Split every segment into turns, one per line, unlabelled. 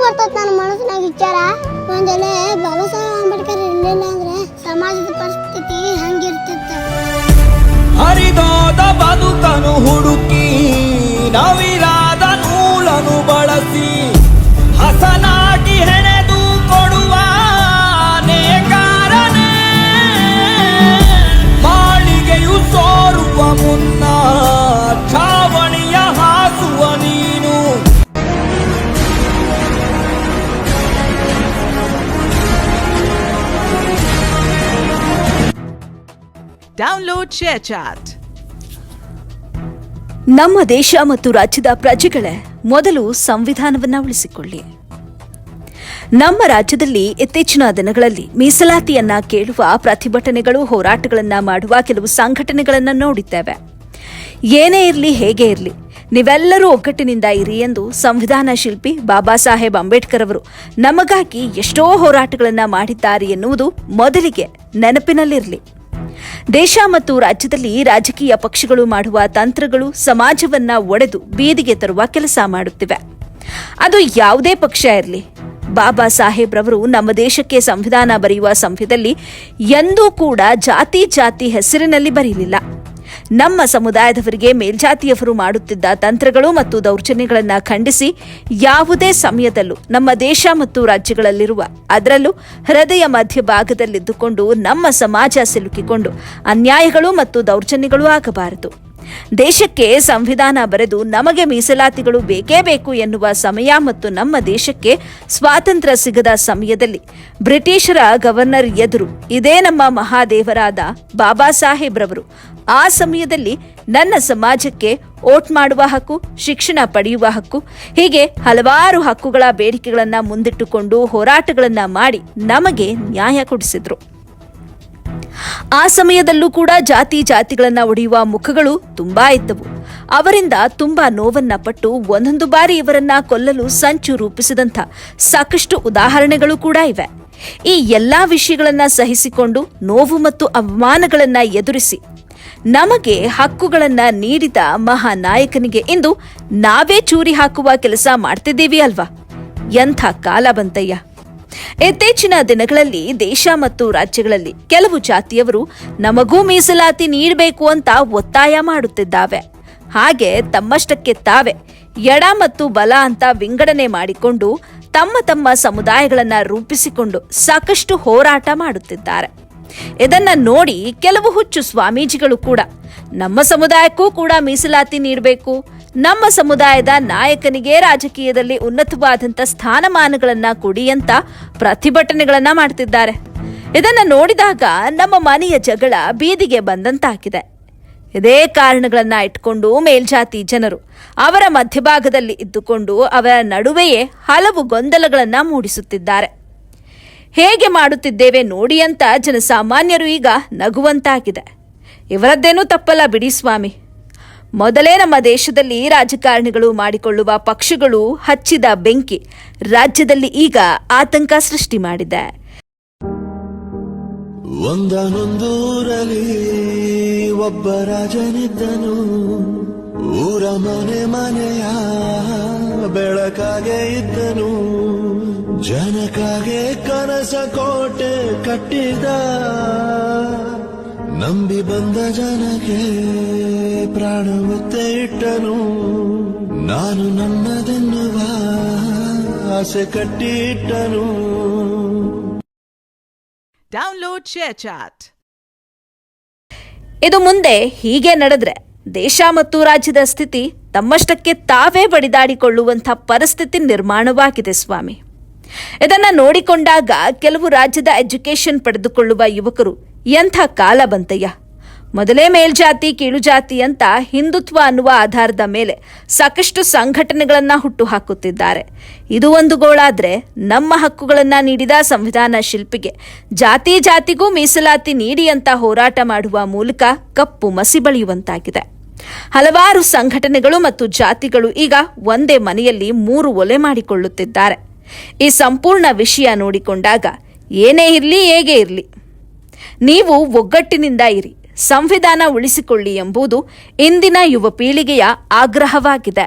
ಬರ್ತದ ನನ್ನ ಮನಸ್ಸಿನಾಗ ವಿಚಾರ. ಒಂದೆಲೆ ಬಾಬಾ ಸಾಹೇಬ್ ಅಂಬೇಡ್ಕರ್ ಇರ್ಲಿಲ್ಲ ಅಂದ್ರೆ ಸಮಾಜದ ಪರಿಸ್ಥಿತಿ ಹಂಗಿರ್ತಿತ್ತು.
ಹರಿದೋದ ಬದುಕನು ಹುಡುಕಿ ನವಿರಾದ ನೂಲನು ಬಳಸಿ ಹಸನಾಗಿ ಹೆಣೆದು ಕೊಡುವ ನೇಕಾರನೇ ಮಾಳಿಗೆಯು ಸೋರುವ ಮುನ್ನ ಛಾವಣಿಯ ಹಾಸುವ ನೀನು.
Download ShareChat.
ನಮ್ಮ ದೇಶ ಮತ್ತು ರಾಜ್ಯದ ಪ್ರಜೆಗಳೇ ಮೊದಲು ಸಂವಿಧಾನವನ್ನ ಉಳಿಸಿಕೊಳ್ಳಿ. ನಮ್ಮ ರಾಜ್ಯದಲ್ಲಿ ಇತ್ತೀಚಿನ ದಿನಗಳಲ್ಲಿ ಮೀಸಲಾತಿಯನ್ನ ಕೇಳುವ ಪ್ರತಿಭಟನೆಗಳು, ಹೋರಾಟಗಳನ್ನ ಮಾಡುವ ಕೆಲವು ಸಂಘಟನೆಗಳನ್ನ ನೋಡಿದ್ದೇವೆ. ಏನೇ ಇರಲಿ, ಹೇಗೆ ಇರಲಿ, ನೀವೆಲ್ಲರೂ ಒಗ್ಗಟ್ಟಿನಿಂದ ಇರಿ ಎಂದು ಸಂವಿಧಾನ ಶಿಲ್ಪಿ ಬಾಬಾ ಸಾಹೇಬ್ ಅಂಬೇಡ್ಕರ್ ಅವರು ನಮಗಾಗಿ ಎಷ್ಟೋ ಹೋರಾಟಗಳನ್ನ ಮಾಡಿದ್ದಾರೆ ಎನ್ನುವುದು ಮೊದಲಿಗೆ ನೆನಪಿನಲ್ಲಿರಲಿ. ದೇಶ ಮತ್ತು ರಾಜ್ಯದಲ್ಲಿ ರಾಜಕೀಯ ಪಕ್ಷಗಳು ಮಾಡುವ ತಂತ್ರಗಳು ಸಮಾಜವನ್ನ ಒಡೆದು ಬೀದಿಗೆ ತರುವ ಕೆಲಸ ಮಾಡುತ್ತಿವೆ. ಅದು ಯಾವುದೇ ಪಕ್ಷ ಇರಲಿ. ಬಾಬಾ ಸಾಹೇಬ್ರವರು ನಮ್ಮ ದೇಶಕ್ಕೆ ಸಂವಿಧಾನ ಬರೆಯುವ ಸಮಯದಲ್ಲಿ ಎಂದೂ ಕೂಡ ಜಾತಿ ಹೆಸರಿನಲ್ಲಿ ಬರೆಯಲಿಲ್ಲ. ನಮ್ಮ ಸಮುದಾಯದವರಿಗೆ ಮೇಲ್ಜಾತಿಯವರು ಮಾಡುತ್ತಿದ್ದ ತಂತ್ರಗಳು ಮತ್ತು ದೌರ್ಜನ್ಯಗಳನ್ನು ಖಂಡಿಸಿ ಯಾವುದೇ ಸಮಯದಲ್ಲೂ ನಮ್ಮ ದೇಶ ಮತ್ತು ರಾಜ್ಯಗಳಲ್ಲಿರುವ, ಅದರಲ್ಲೂ ಹೃದಯ ಮಧ್ಯಭಾಗದಲ್ಲಿದ್ದುಕೊಂಡು ನಮ್ಮ ಸಮಾಜ ಸಿಲುಕಿಕೊಂಡು ಅನ್ಯಾಯಗಳು ಮತ್ತು ದೌರ್ಜನ್ಯಗಳು ಆಗಬಾರದು. ದೇಶಕ್ಕೆ ಸಂವಿಧಾನ ಬರೆದು ನಮಗೆ ಮೀಸಲಾತಿಗಳು ಬೇಕೇ ಬೇಕು ಎನ್ನುವ ಸಮಯ ಮತ್ತು ನಮ್ಮ ದೇಶಕ್ಕೆ ಸ್ವಾತಂತ್ರ್ಯ ಸಿಗದ ಸಮಯದಲ್ಲಿ ಬ್ರಿಟಿಷರ ಗವರ್ನರ್ ಎದುರು ಇದೇ ನಮ್ಮ ಮಹಾದೇವರಾದ ಬಾಬಾ ಸಾಹೇಬ್ರವರು ಆ ಸಮಯದಲ್ಲಿ ನನ್ನ ಸಮಾಜಕ್ಕೆ ವೋಟ್ ಮಾಡುವ ಹಕ್ಕು, ಶಿಕ್ಷಣ ಪಡೆಯುವ ಹಕ್ಕು, ಹೀಗೆ ಹಲವಾರು ಹಕ್ಕುಗಳ ಬೇಡಿಕೆಗಳನ್ನು ಮುಂದಿಟ್ಟುಕೊಂಡು ಹೋರಾಟಗಳನ್ನ ಮಾಡಿ ನಮಗೆ ನ್ಯಾಯ ಕೊಡಿಸಿದ್ರು. ಆ ಸಮಯದಲ್ಲೂ ಕೂಡ ಜಾತಿಗಳನ್ನ ಒಡೆಯುವ ಮುಖಗಳು ತುಂಬಾ ಇದ್ದವು. ಅವರಿಂದ ತುಂಬಾ ನೋವನ್ನ ಪಟ್ಟು ಒಂದೊಂದು ಬಾರಿ ಇವರನ್ನ ಕೊಲ್ಲಲು ಸಂಚು ರೂಪಿಸಿದಂಥ ಸಾಕಷ್ಟು ಉದಾಹರಣೆಗಳು ಕೂಡ ಇವೆ. ಈ ಎಲ್ಲಾ ವಿಷಯಗಳನ್ನ ಸಹಿಸಿಕೊಂಡು ನೋವು ಮತ್ತು ಅವಮಾನಗಳನ್ನ ಎದುರಿಸಿ ನಮಗೆ ಹಕ್ಕುಗಳನ್ನ ನೀಡಿದ ಮಹಾನಾಯಕನಿಗೆ ಇಂದು ನಾವೇ ಚೂರಿ ಹಾಕುವ ಕೆಲಸ ಮಾಡ್ತಿದ್ದೀವಿ ಅಲ್ವಾ? ಎಂಥ ಕಾಲ ಬಂತಯ್ಯ! ಇತ್ತೀಚಿನ ದಿನಗಳಲ್ಲಿ ದೇಶ ಮತ್ತು ರಾಜ್ಯಗಳಲ್ಲಿ ಕೆಲವು ಜಾತಿಯವರು ನಮಗೂ ಮೀಸಲಾತಿ ನೀಡಬೇಕು ಅಂತ ಒತ್ತಾಯ ಮಾಡುತ್ತಿದ್ದಾವೆ. ಹಾಗೆ ತಮ್ಮಷ್ಟಕ್ಕೆ ತಾವೇ ಎಡ ಮತ್ತು ಬಲ ಅಂತ ವಿಂಗಡಣೆ ಮಾಡಿಕೊಂಡು ತಮ್ಮ ಸಮುದಾಯಗಳನ್ನ ರೂಪಿಸಿಕೊಂಡು ಸಾಕಷ್ಟು ಹೋರಾಟ ಮಾಡುತ್ತಿದ್ದಾರೆ. ಇದನ್ನ ನೋಡಿ ಕೆಲವು ಹುಚ್ಚು ಸ್ವಾಮೀಜಿಗಳು ಕೂಡ ನಮ್ಮ ಸಮುದಾಯಕ್ಕೂ ಕೂಡ ಮೀಸಲಾತಿ ನೀಡಬೇಕು, ನಮ್ಮ ಸಮುದಾಯದ ನಾಯಕನಿಗೆ ರಾಜಕೀಯದಲ್ಲಿ ಉನ್ನತವಾದಂಥ ಸ್ಥಾನಮಾನಗಳನ್ನ ಕೊಡಿ ಅಂತ ಪ್ರತಿಭಟನೆಗಳನ್ನ ಮಾಡ್ತಿದ್ದಾರೆ. ಇದನ್ನ ನೋಡಿದಾಗ ನಮ್ಮ ಮನೆಯ ಜಗಳ ಬೀದಿಗೆ ಬಂದಂತಾಗಿದೆ. ಇದೇ ಕಾರಣಗಳನ್ನ ಇಟ್ಕೊಂಡು ಮೇಲ್ಜಾತಿ ಜನರು ಅವರ ಮಧ್ಯಭಾಗದಲ್ಲಿ ಇದ್ದುಕೊಂಡು ಅವರ ನಡುವೆಯೇ ಹಲವು ಗೊಂದಲಗಳನ್ನ ಮೂಡಿಸುತ್ತಿದ್ದಾರೆ. ಹೇಗೆ ಮಾಡುತ್ತಿದ್ದೇವೆ ನೋಡಿ ಅಂತ ಜನಸಾಮಾನ್ಯರು ಈಗ ನಗುವಂತಾಗಿದೆ. ಇವರದ್ದೇನೂ ತಪ್ಪಲ್ಲ ಬಿಡಿ ಸ್ವಾಮಿ. ಮೊದಲೇ ನಮ್ಮ ದೇಶದಲ್ಲಿ ರಾಜಕಾರಣಿಗಳು ಮಾಡಿಕೊಳ್ಳುವ ಪಕ್ಷಗಳು ಹಚ್ಚಿದ ಬೆಂಕಿ ರಾಜ್ಯದಲ್ಲಿ ಈಗ ಆತಂಕ ಸೃಷ್ಟಿ ಮಾಡಿದೆ.
ಒಂದನೊಂದೂರಲ್ಲಿ ಒಬ್ಬ ರಾಜನಿದ್ದನು, ಊರ ಮನೆಯ ಬೆಳಕಾಗೆ ಇದ್ದನು, ಜನಕಾಗೆ ಕನಸ ಕೋಟೆ ಕಟ್ಟಿದ, ನಂಬಿ ಬಂದ ಜನಕ್ಕೆ ಪ್ರಾಣ ಒತ್ತೆ ಇಟ್ಟನು, ನಾನು ನನ್ನದೆನ್ನುವ ಆಸೆ ಕಟ್ಟಿಟ್ಟನು.
Download ShareChat.
ಇದು ಮುಂದೆ ಹೀಗೆ ನಡೆದ್ರೆ ದೇಶ ಮತ್ತು ರಾಜ್ಯದ ಸ್ಥಿತಿ ತಮ್ಮಷ್ಟಕ್ಕೆ ತಾವೇ ಬಡಿದಾಡಿಕೊಳ್ಳುವಂಥ ಪರಿಸ್ಥಿತಿ ನಿರ್ಮಾಣವಾಗಿದೆ ಸ್ವಾಮಿ. ಇದನ್ನ ನೋಡಿಕೊಂಡಾಗ ಕೆಲವು ರಾಜ್ಯದ ಎಜುಕೇಷನ್ ಪಡೆದುಕೊಳ್ಳುವ ಯುವಕರು ಎಂಥ ಕಾಲ ಬಂತಯ್ಯ, ಮೊದಲೇ ಮೇಲ್ಜಾತಿ ಕೀಳುಜಾತಿ ಅಂತ ಹಿಂದುತ್ವ ಅನ್ನುವ ಆಧಾರದ ಮೇಲೆ ಸಾಕಷ್ಟು ಸಂಘಟನೆಗಳನ್ನ ಹುಟ್ಟು ಹಾಕುತ್ತಿದ್ದಾರೆ. ಇದು ಒಂದು ಗೋಳಾದ್ರೆ ನಮ್ಮ ಹಕ್ಕುಗಳನ್ನ ನೀಡಿದ ಸಂವಿಧಾನ ಶಿಲ್ಪಿಗೆ ಜಾತಿಗೂ ಮೀಸಲಾತಿ ನೀಡಿ ಅಂತ ಹೋರಾಟ ಮಾಡುವ ಮೂಲಕ ಕಪ್ಪು ಮಸಿ ಬಳಿಯುವಂತಾಗಿದೆ. ಹಲವಾರು ಸಂಘಟನೆಗಳು ಮತ್ತು ಜಾತಿಗಳು ಈಗ ಒಂದೇ ಮನೆಯಲ್ಲಿ 3 ಒಲೆ ಮಾಡಿಕೊಳ್ಳುತ್ತಿದ್ದಾರೆ. ಈ ಸಂಪೂರ್ಣ ವಿಷಯ ನೋಡಿಕೊಂಡಾಗ ಏನೇ ಇರಲಿ, ಹೇಗೆ ಇರಲಿ, ನೀವು ಒಗ್ಗಟ್ಟಿನಿಂದ ಇರಿ, ಸಂವಿಧಾನ ಉಳಿಸಿಕೊಳ್ಳಿ ಎಂಬುದು ಇಂದಿನ ಯುವ ಪೀಳಿಗೆಯ ಆಗ್ರಹವಾಗಿದೆ.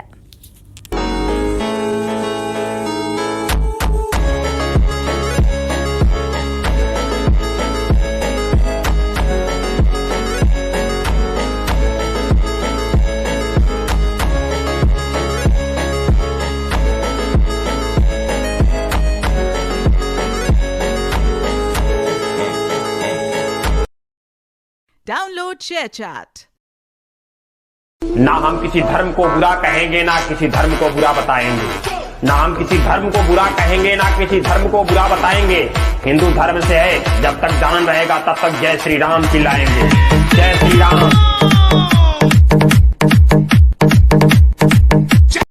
Download ShareChat.
ना हम किसी धर्म को बुरा कहेंगे ना किसी धर्म को बुरा बताएंगे, ना हम किसी धर्म को बुरा कहेंगे ना किसी धर्म को बुरा बताएंगे। हिंदू धर्म से है, जब तक जान रहेगा तब तक जय श्री राम चिल्लाएंगे। जय श्री राम।